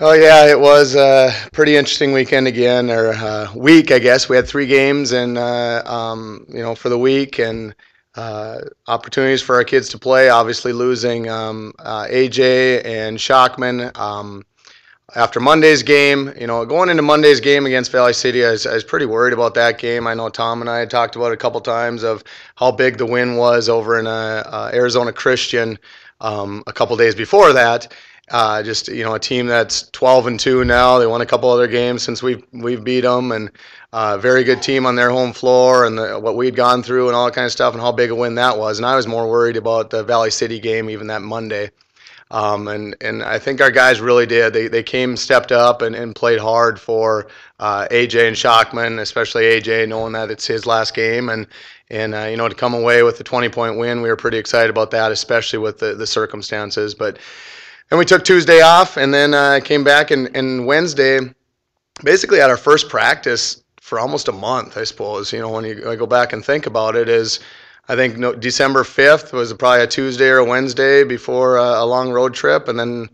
Oh yeah, it was a pretty interesting weekend again, or week, I guess. We had three games, and for the week, and opportunities for our kids to play. Obviously, losing AJ and Shockman after Monday's game. Going into Monday's game against Valley City, I was pretty worried about that game. I know Tom and I had talked about it a couple times of how big the win was over in Arizona Christian a couple days before that. Just a team that's 12-2 now. They won a couple other games since we've beat them, and very good team on their home floor, and what we'd gone through and all that kind of stuff, and how big a win that was. And I was more worried about the Valley City game, even that Monday. And I think our guys really did. They came, stepped up, and played hard for AJ and Shockman, especially AJ, knowing that it's his last game, and to come away with a 20-point win, we were pretty excited about that, especially with the circumstances. But then we took Tuesday off, and then came back, and Wednesday basically had our first practice for almost a month, I suppose. When I go back and think about it, is I think December 5th was probably a Tuesday or a Wednesday before a long road trip, and then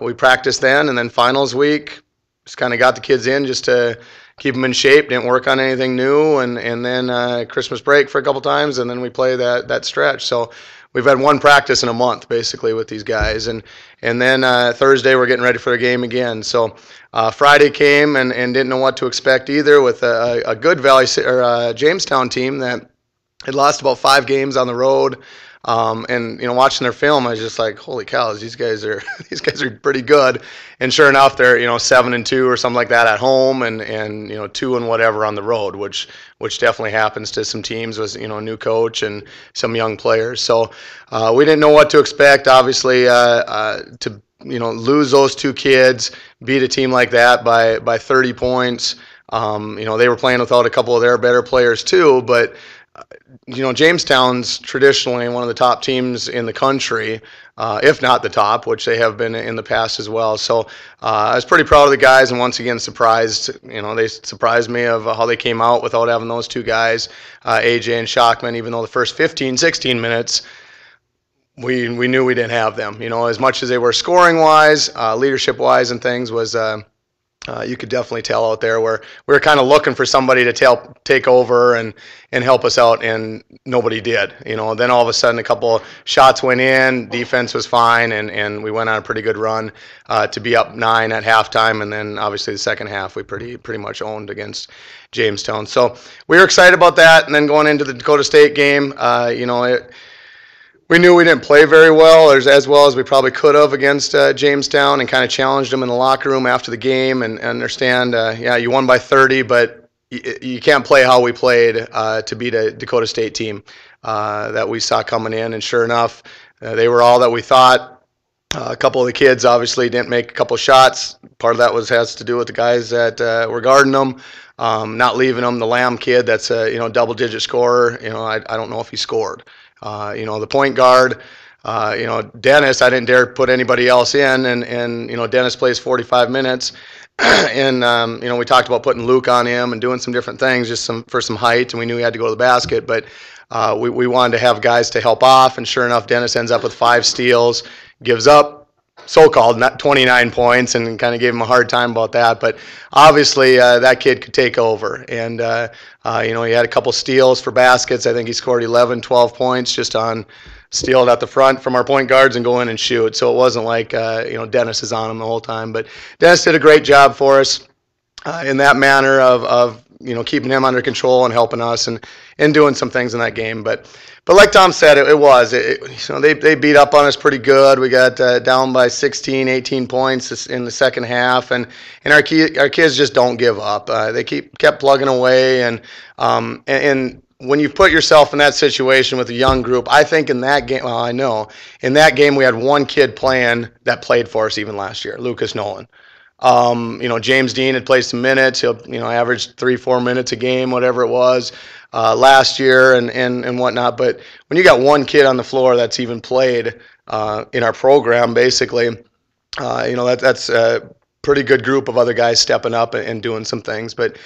we practiced then, and then finals week, just kind of got the kids in just to keep them in shape, didn't work on anything new, and then Christmas break for a couple times, and then we play that stretch. So we've had one practice in a month basically with these guys, and then Thursday we're getting ready for the game again. So Friday came and didn't know what to expect either, with a good Jamestown team that had lost about 5 games on the road. And watching their film, I was just like, holy cows, these guys are pretty good. And sure enough, they're 7-2 or something like that at home, and 2 and whatever on the road, which definitely happens to some teams with a new coach and some young players. So we didn't know what to expect. Obviously, to lose those 2 kids, beat a team like that by 30 points. They were playing without a couple of their better players too, but Jamestown's traditionally one of the top teams in the country, if not the top, which they have been in the past as well. So I was pretty proud of the guys, and once again surprised. They surprised me of how they came out without having those 2 guys, AJ and Shockman, even though the first 15, 16 minutes, we knew we didn't have them. As much as they were scoring-wise, leadership-wise and things, was you could definitely tell out there where we were kind of looking for somebody to take over and help us out, and nobody did. Then all of a sudden a couple shots went in, defense was fine, and we went on a pretty good run to be up 9 at halftime, and then obviously the second half we pretty much owned against Jamestown. So we were excited about that, and then going into the Dakota State game, we knew we didn't play very well, or as well as we probably could have against Jamestown, and kind of challenged them in the locker room after the game, and understand, you won by 30, but you can't play how we played to beat a Dakota State team that we saw coming in. And sure enough, they were all that we thought. A couple of the kids obviously didn't make a couple shots. Part of that has to do with the guys that were guarding them, not leaving them. The Lamb kid, that's a double-digit scorer. I don't know if he scored. The point guard, Dennis, I didn't dare put anybody else in, and Dennis plays 45 minutes, and we talked about putting Luke on him and doing some different things just for some height, and we knew he had to go to the basket, but we wanted to have guys to help off, and sure enough, Dennis ends up with 5 steals, gives up so-called 29 points, and kind of gave him a hard time about that. But obviously that kid could take over, and he had a couple steals for baskets. I think he scored 11, 12 points just on steal it at the front from our point guards and go in and shoot. So it wasn't like Dennis is on him the whole time. But Dennis did a great job for us in that manner of keeping him under control and helping us and doing some things in that game. But like Tom said, they beat up on us pretty good. We got down by 16, 18 points in the second half, and our kids just don't give up. They kept plugging away, and when you put yourself in that situation with a young group, I think in that game, I know in that game we had one kid playing that played for us even last year, Lucas Nolan. James Dean had played some minutes. He'll, averaged 3-4 minutes a game, whatever it was, last year and whatnot. But when you got one kid on the floor that's even played in our program, basically, that's a pretty good group of other guys stepping up and doing some things. But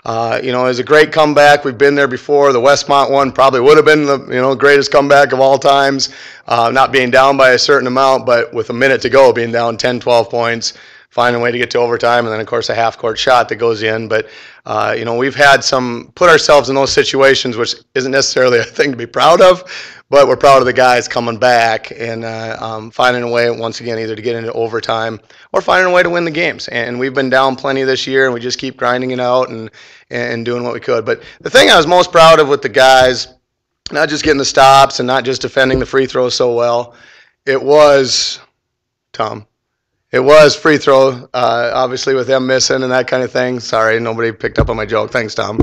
it was a great comeback. We've been there before. The Westmont one probably would have been the greatest comeback of all times, not being down by a certain amount, but with a minute to go, being down 10, 12 points. finding a way to get to overtime, and then of course a half-court shot that goes in. But we've had put ourselves in those situations, which isn't necessarily a thing to be proud of, but we're proud of the guys coming back and finding a way once again either to get into overtime or finding a way to win the games. And we've been down plenty this year, and we just keep grinding it out and doing what we could. But the thing I was most proud of with the guys, not just getting the stops and not just defending the free throws so well, it was free throw, obviously with them missing and that kind of thing. Sorry, nobody picked up on my joke. Thanks, Tom.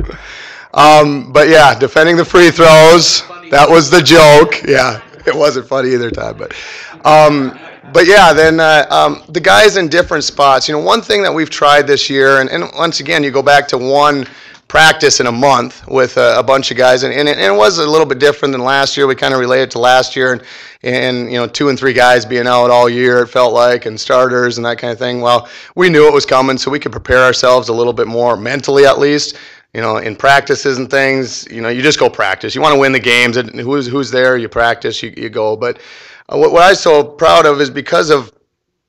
But yeah, defending the free throws, that was the joke. Yeah, it wasn't funny either time. But yeah, then the guys in different spots. One thing that we've tried this year, and once again, you go back to one practice in a month with a bunch of guys, and it was a little bit different than last year. We kind of related to last year, and 2 and 3 guys being out all year, it felt like, and starters and that kind of thing. Well, we knew it was coming, so we could prepare ourselves a little bit more mentally, at least. In practices and things, you just go practice. You want to win the games, and who's there, you practice, you go. But what I'm so proud of is because of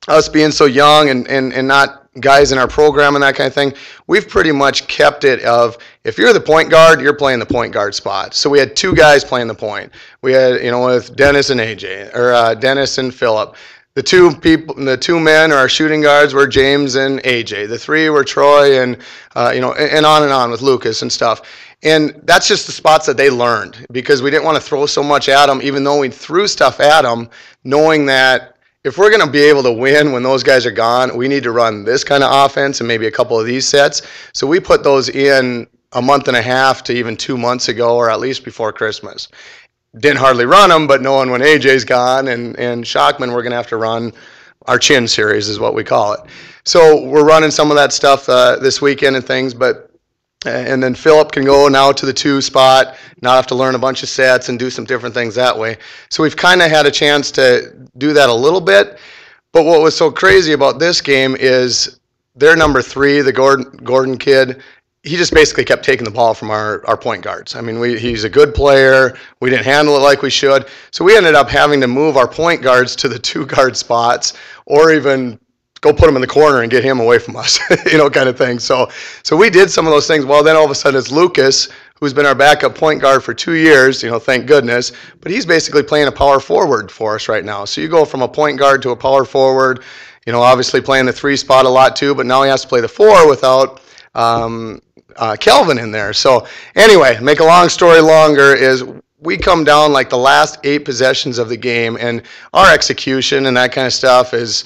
us being so young and not guys in our program and that kind of thing, we've pretty much kept it of, if you're the point guard, you're playing the point guard spot. So we had 2 guys playing the point. We had, with Dennis and AJ, or Dennis and Philip. The 2 men, or our shooting guards, were James and AJ. The 3 were Troy and on with Lucas and stuff. And that's just the spots that they learned, because we didn't want to throw so much at them, even though we threw stuff at them, knowing that if we're going to be able to win when those guys are gone, we need to run this kind of offense and maybe a couple of these sets. So we put those in a month and a half to even 2 months ago, or at least before Christmas. Didn't hardly run them, but knowing when AJ's gone and Shockman, we're going to have to run our chin series is what we call it. So we're running some of that stuff this weekend and things, and then Philip can go now to the 2 spot, not have to learn a bunch of sets and do some different things that way. So we've kind of had a chance to do that a little bit. But what was so crazy about this game is their number 3, the Gordon kid, he just basically kept taking the ball from our point guards. I mean, he's a good player. We didn't handle it like we should. So we ended up having to move our point guards to the 2 guard spots, or even go put him in the corner and get him away from us, kind of thing. So we did some of those things. Well, then all of a sudden it's Lucas, who's been our backup point guard for 2 years, thank goodness. But he's basically playing a power forward for us right now. So you go from a point guard to a power forward, obviously playing the 3 spot a lot too, but now he has to play the 4 without Kelvin in there. So anyway, make a long story longer is we come down like the last 8 possessions of the game, and our execution and that kind of stuff is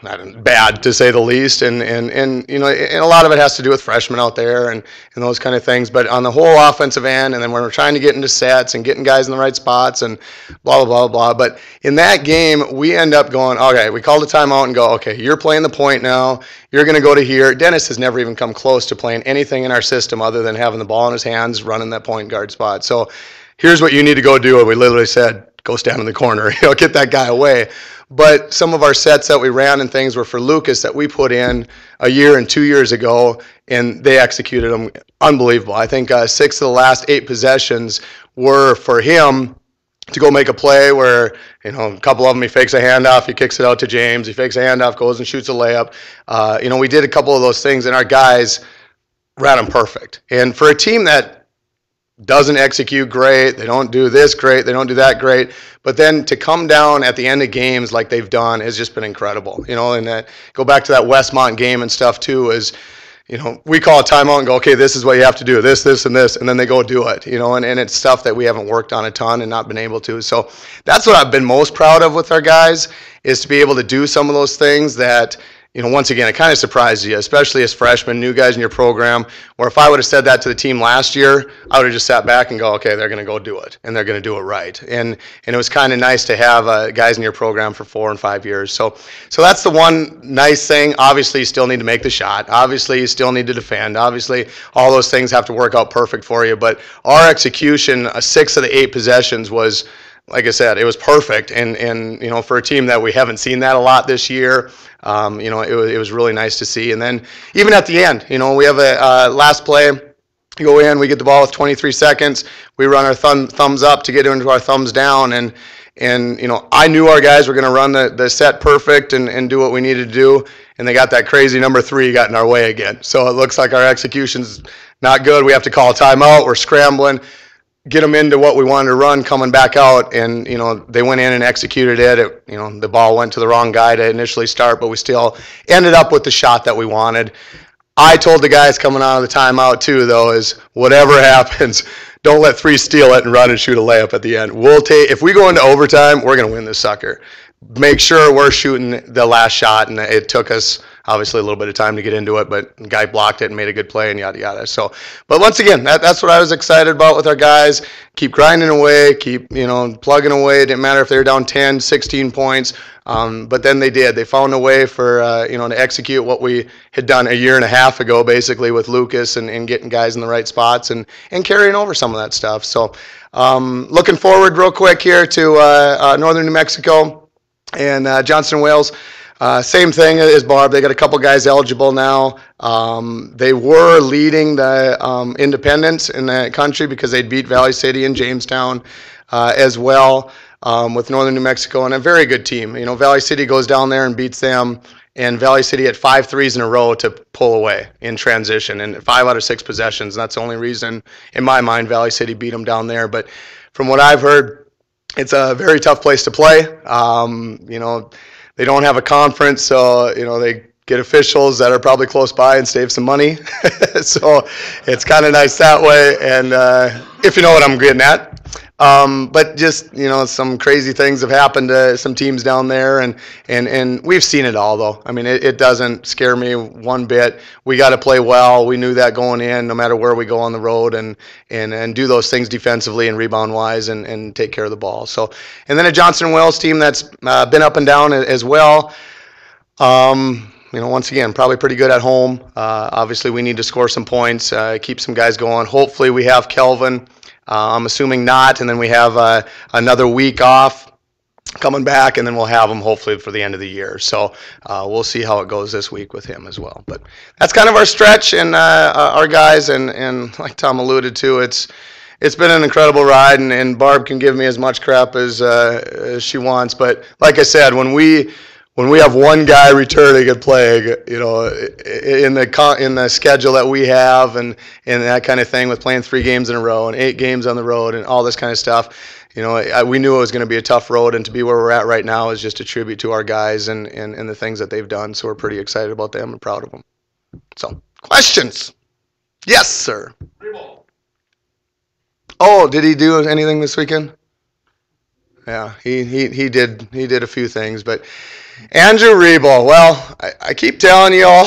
not bad, to say the least, and a lot of it has to do with freshmen out there and those kind of things. But on the whole offensive end, and then when we're trying to get into sets and getting guys in the right spots and blah, blah, blah, blah. But in that game, we end up going, okay, we called a timeout and go, okay, you're playing the point now. You're going to go to here. Dennis has never even come close to playing anything in our system other than having the ball in his hands, running that point guard spot. So here's what you need to go do. And we literally said, go stand in the corner, get that guy away. But some of our sets that we ran and things were for Lucas that we put in a year and 2 years ago, and they executed them unbelievable. I think 6 of the last 8 possessions were for him to go make a play where, a couple of them he fakes a handoff, he kicks it out to James, he fakes a handoff, goes and shoots a layup. We did a couple of those things, and our guys ran them perfect. And for a team that doesn't execute great, they don't do this great, they don't do that great, but then to come down at the end of games like they've done has just been incredible. And go back to that Westmont game and stuff too, is we call a timeout and go, okay, this is what you have to do, this, and this, and then they go do it, and it's stuff that we haven't worked on a ton and not been able to. So that's what I've been most proud of with our guys, is to be able to do some of those things that, once again, it kind of surprises you, especially as freshmen, new guys in your program, where if I would have said that to the team last year, I would have just sat back and go, okay, they're going to go do it, and they're going to do it right. And it was kind of nice to have guys in your program for 4 and 5 years. So that's the one nice thing. Obviously, you still need to make the shot. Obviously, you still need to defend. Obviously, all those things have to work out perfect for you. But our execution, 6 of the 8 possessions was, like I said, it was perfect. And for a team that we haven't seen that a lot this year, it was really nice to see. And then even at the end, we have a last play, go in, we get the ball with 23 seconds, we run our thumbs up to get into our thumbs down, and And I knew our guys were going to run the set perfect and do what we needed to do, and they got that crazy number 3 got in our way again. So it looks like our execution's not good. We have to call a timeout. We're scrambling, get them into what we wanted to run coming back out, and they went in and executed it. The ball went to the wrong guy to initially start, but we still ended up with the shot that we wanted. I told the guys coming out of the timeout too, though, is whatever happens, don't let 3 steal it and run and shoot a layup at the end. If we go into overtime, we're going to win this sucker. Make sure we're shooting the last shot, and it took us obviously a little bit of time to get into it, but the guy blocked it and made a good play and yada yada. So, but once again, that's what I was excited about with our guys. Keep grinding away, keep plugging away. It didn't matter if they were down 10, 16 points, but then they did. They found a way for to execute what we had done a year and a half ago, basically with Lucas and getting guys in the right spots and carrying over some of that stuff. So, looking forward real quick here to northern New Mexico and Johnston, Wales. Same thing as Barb. They got a couple guys eligible now. They were leading the independents in the country because they'd beat Valley City and Jamestown as well with Northern New Mexico, and a very good team. Valley City goes down there and beats them, and Valley City had 5 threes in a row to pull away in transition, and 5 out of 6 possessions. And that's the only reason, in my mind, Valley City beat them down there. But from what I've heard, it's a very tough place to play. They don't have a conference, so they get officials that are probably close by and save some money. So it's kind of nice that way. And if you know what I'm getting at. But just some crazy things have happened to some teams down there, and we've seen it all though. I mean, it doesn't scare me one bit. We got to play well. We knew that going in, no matter where we go on the road, and do those things defensively and rebound wise, and take care of the ball. So, and then a Johnston Wales team that's been up and down as well. Once again, probably pretty good at home. Obviously, we need to score some points, keep some guys going. Hopefully, we have Kelvin. I'm assuming not, and then we have another week off coming back, and then we'll have him hopefully for the end of the year. So we'll see how it goes this week with him as well. But that's kind of our stretch and our guys, and like Tom alluded to, it's been an incredible ride, and Barb can give me as much crap as she wants. But like I said, when we have one guy returning and playing, in the schedule that we have and that kind of thing with playing 3 games in a row and 8 games on the road and all this kind of stuff, we knew it was going to be a tough road, and to be where we're at right now is just a tribute to our guys and the things that they've done. So we're pretty excited about them and proud of them. So, questions? Yes, sir. Oh, did he do anything this weekend? Yeah, he did a few things, but Andrew Rebo, well, I keep telling you all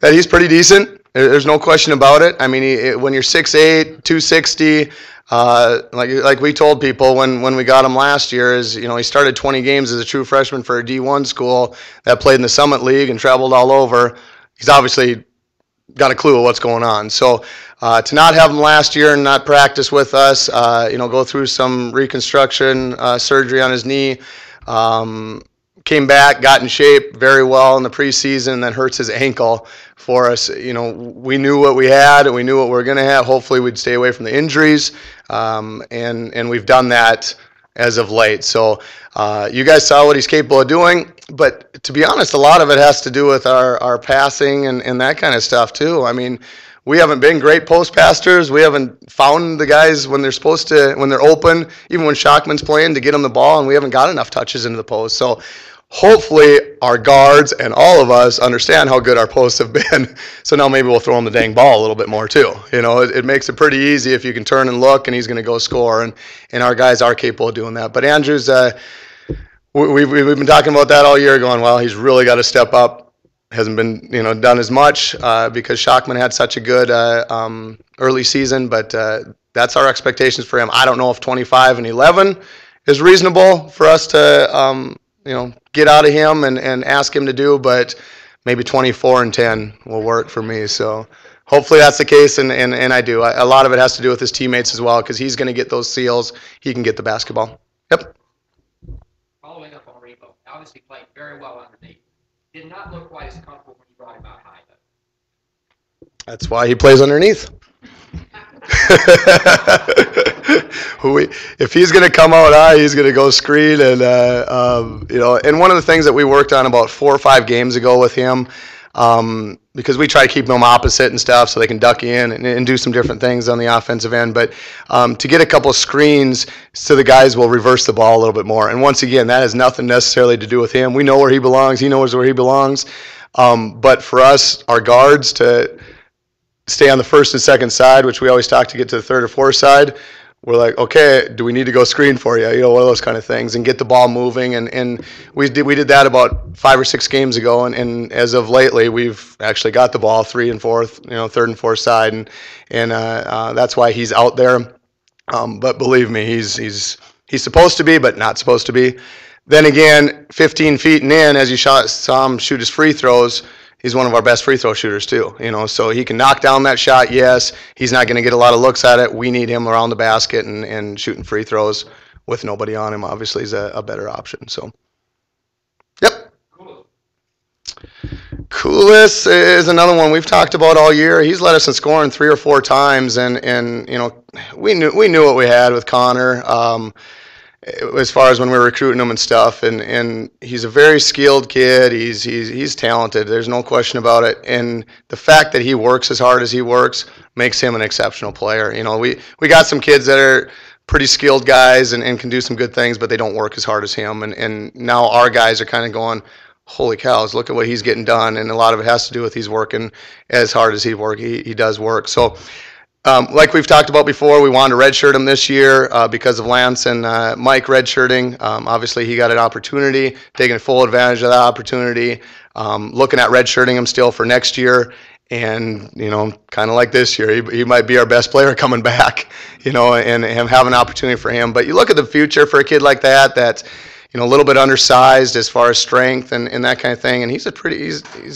that he's pretty decent. There's no question about it. I mean, when you're 6'8", 260, like we told people when we got him last year, is he started 20 games as a true freshman for a D1 school that played in the Summit League and traveled all over. He's obviously got a clue of what's going on. So to not have him last year and not practice with us, go through some reconstruction surgery on his knee. Came back, got in shape very well in the preseason, and then hurts his ankle for us. We knew what we had, and we knew what we were going to have. Hopefully, we'd stay away from the injuries, and we've done that as of late. So you guys saw what he's capable of doing, but to be honest, a lot of it has to do with our passing and that kind of stuff too. I mean, we haven't been great post passers. We haven't found the guys when they're supposed to, when they're open, even when Shockman's playing, to get them the ball, and we haven't got enough touches into the post. So hopefully our guards and all of us understand how good our posts have been. So now maybe we'll throw him the dang ball a little bit more too. It makes it pretty easy if you can turn and look, and he's going to go score. And our guys are capable of doing that. But Andrew's, we've been talking about that all year, going, well, he's really got to step up. Hasn't been done as much because Shockman had such a good early season. But that's our expectations for him. I don't know if 25 and 11 is reasonable for us to get out of him and ask him to do, but maybe 24 and 10 will work for me. So hopefully that's the case, and I do. A lot of it has to do with his teammates as well, because he's going to get those seals. He can get the basketball. Yep. Following up on Rebo, obviously played very well underneath. Did not look quite as comfortable when you brought him out high, though. That's why he plays underneath. if he's going to come out high, he's going to go screen. And, and one of the things that we worked on about 4 or 5 games ago with him, because we try to keep them opposite and stuff so they can duck in and do some different things on the offensive end. But to get a couple of screens so the guys will reverse the ball a little bit more. And once again, that has nothing necessarily to do with him. We know where he belongs. He knows where he belongs. But for us, our guards to stay on the first and second side, which we always talk to get to the third or fourth side, we're like, okay, do we need to go screen for you? One of those kind of things, and get the ball moving. And we did that about 5 or 6 games ago, and as of lately, we've actually got the ball 3 and 4th, third and fourth side, and that's why he's out there. But believe me, he's supposed to be, but not supposed to be. Then again, 15 feet and in, as you saw him shoot his free throws, he's one of our best free throw shooters too, so he can knock down that shot. Yes, he's not going to get a lot of looks at it. We need him around the basket and shooting free throws with nobody on him. Obviously, is a better option. So, yep. Coolis is another one we've talked about all year. He's led us in scoring 3 or 4 times, and we knew what we had with Connor. As far as when we were recruiting him and stuff, and he's a very skilled kid. He's talented. There's no question about it. And the fact that he works as hard as he works makes him an exceptional player. We got some kids that are pretty skilled guys and can do some good things, but they don't work as hard as him. And now our guys are kind of going, holy cows, look at what he's getting done. And a lot of it has to do with he's working as hard as he does work. So. Like we've talked about before, we wanted to redshirt him this year because of Lance and Mike redshirting. Obviously, he got an opportunity, taking full advantage of that opportunity. Looking at redshirting him still for next year, and kind of like this year, he might be our best player coming back. And have an opportunity for him. But you look at the future for a kid like that, that's a little bit undersized as far as strength and that kind of thing. And he's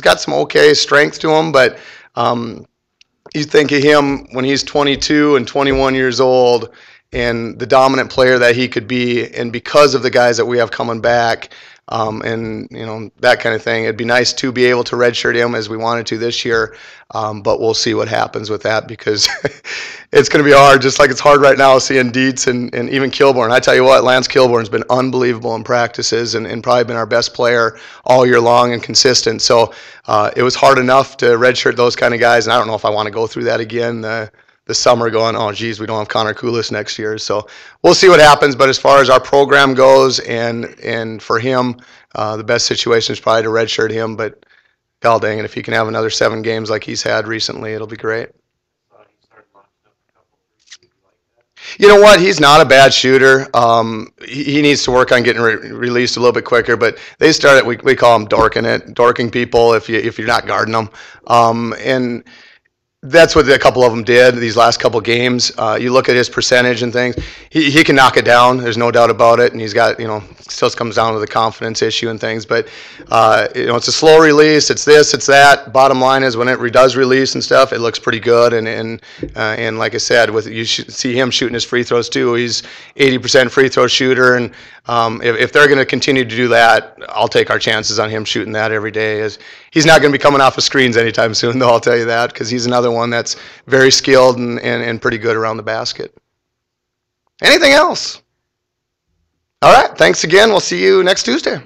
got some okay strength to him, but. You think of him when he's 22 and 21 years old and the dominant player that he could be, and because of the guys that we have coming back, and that kind of thing, it'd be nice to be able to redshirt him as we wanted to this year, but we'll see what happens with that because it's going to be hard, just like it's hard right now seeing Dietz and even Kilborn. I tell you what, Lance Kilborn's been unbelievable in practices and probably been our best player all year long and consistent. So it was hard enough to redshirt those kind of guys, and I don't know if I want to go through that again the summer going, oh, geez, we don't have Connor Coolis next year. So we'll see what happens. But as far as our program goes and for him, the best situation is probably to redshirt him. But god dang it, if he can have another 7 games like he's had recently, it'll be great. You know what? He's not a bad shooter. He needs to work on getting released a little bit quicker. But they started, we call them dorking people if you're not guarding them. And that's what a couple of them did these last couple games. You look at his percentage and things. He can knock it down. There's no doubt about it. And he's got, still comes down to the confidence issue and things. But, it's a slow release. It's this, it's that. Bottom line is when it does release and stuff, it looks pretty good. And like I said, you should see him shooting his free throws too. He's 80% free throw shooter. And if they're going to continue to do that, I'll take our chances on him shooting that every day. He's not going to be coming off of screens anytime soon, though, I'll tell you that, because he's another one that's very skilled and pretty good around the basket. Anything else? All right, thanks again. We'll see you next Tuesday.